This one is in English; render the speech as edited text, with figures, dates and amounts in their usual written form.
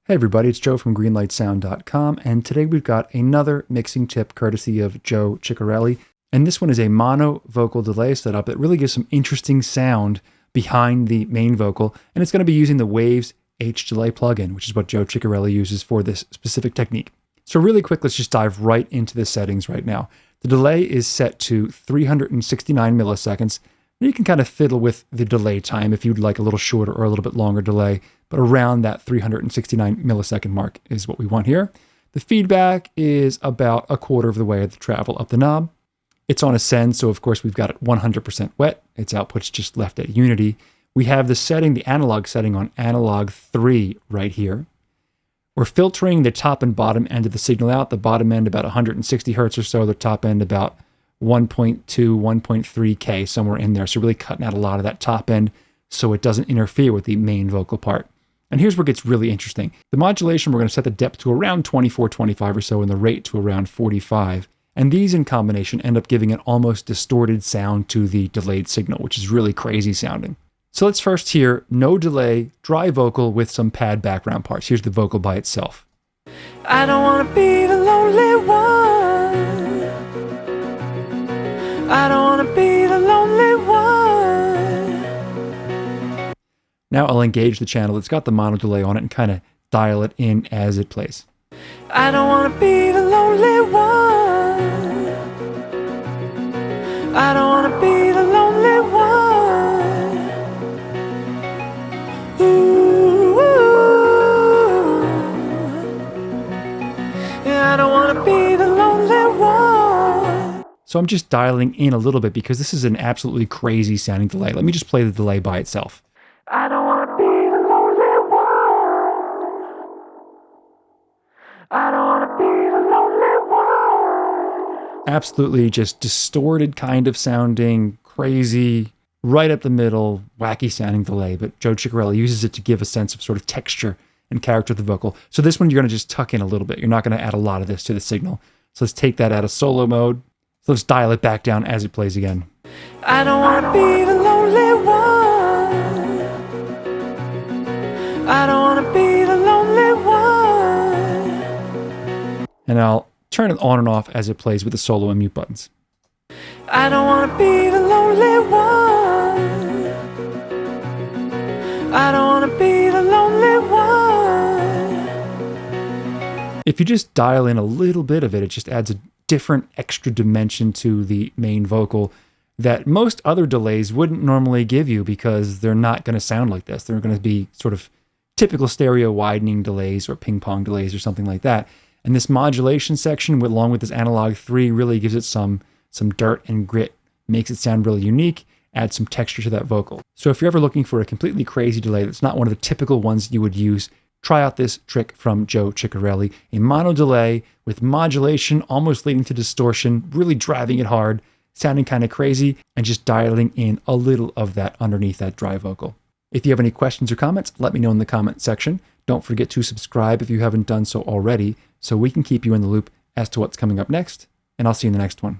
Hey everybody, it's Joe from greenlightsound.com, and today we've got another mixing tip courtesy of Joe Chiccarelli. And this one is a mono vocal delay setup that really gives some interesting sound behind the main vocal, and it's going to be using the Waves H delay plugin, which is what Joe Chiccarelli uses for this specific technique. So really quick, let's just dive right into the settings right now. The delay is set to 369 milliseconds. You can kind of fiddle with the delay time if you'd like a little shorter or a little bit longer delay, but around that 369 millisecond mark is what we want here. The feedback is about a quarter of the way of the travel up the knob. It's on Ascend, so of course we've got it 100% wet. Its output's just left at Unity. We have the analog setting on analog 3 right here. We're filtering the top and bottom end of the signal out. The bottom end about 160 hertz or so, the top end about 1.2, 1.3K, somewhere in there. So really cutting out a lot of that top end so it doesn't interfere with the main vocal part. And here's where it gets really interesting. The modulation, we're going to set the depth to around 24, 25 or so, and the rate to around 45. And these in combination end up giving an almost distorted sound to the delayed signal, which is really crazy sounding. So let's first hear no delay, dry vocal with some pad background parts. Here's the vocal by itself. I don't want to be the lonely one. I don't want to be the lonely one. Now I'll engage the channel that's got the mono delay on it and kind of dial it in as it plays. I don't want to be the lonely one. I don't want to be the lonely one. Ooh, yeah, I don't want to be the lonely one. So I'm just dialing in a little bit because this is an absolutely crazy sounding delay. Let me just play the delay by itself. I don't want to be the lonely one. I don't want to be the lonely one. Absolutely just distorted kind of sounding, crazy, right up the middle, wacky sounding delay. But Joe Chiccarelli uses it to give a sense of sort of texture and character to the vocal. So this one you're going to just tuck in a little bit. You're not going to add a lot of this to the signal. So let's take that out of solo mode. So let's dial it back down as it plays again. I don't want to be the lonely one. I don't want to be the lonely one. And I'll turn it on and off as it plays with the solo and mute buttons. I don't want to be the lonely one. I don't want to be the lonely one. If you just dial in a little bit of it, it just adds a different extra dimension to the main vocal that most other delays wouldn't normally give you because they're not going to sound like this. They're going to be sort of typical stereo widening delays or ping pong delays or something like that. And this modulation section, along with this analog 3, really gives it some dirt and grit, makes it sound really unique, adds some texture to that vocal. So if you're ever looking for a completely crazy delay that's not one of the typical ones you would use, try out this trick from Joe Chiccarelli, a mono delay with modulation almost leading to distortion, really driving it hard, sounding kind of crazy, and just dialing in a little of that underneath that dry vocal. If you have any questions or comments, let me know in the comment section. Don't forget to subscribe if you haven't done so already, so we can keep you in the loop as to what's coming up next, and I'll see you in the next one.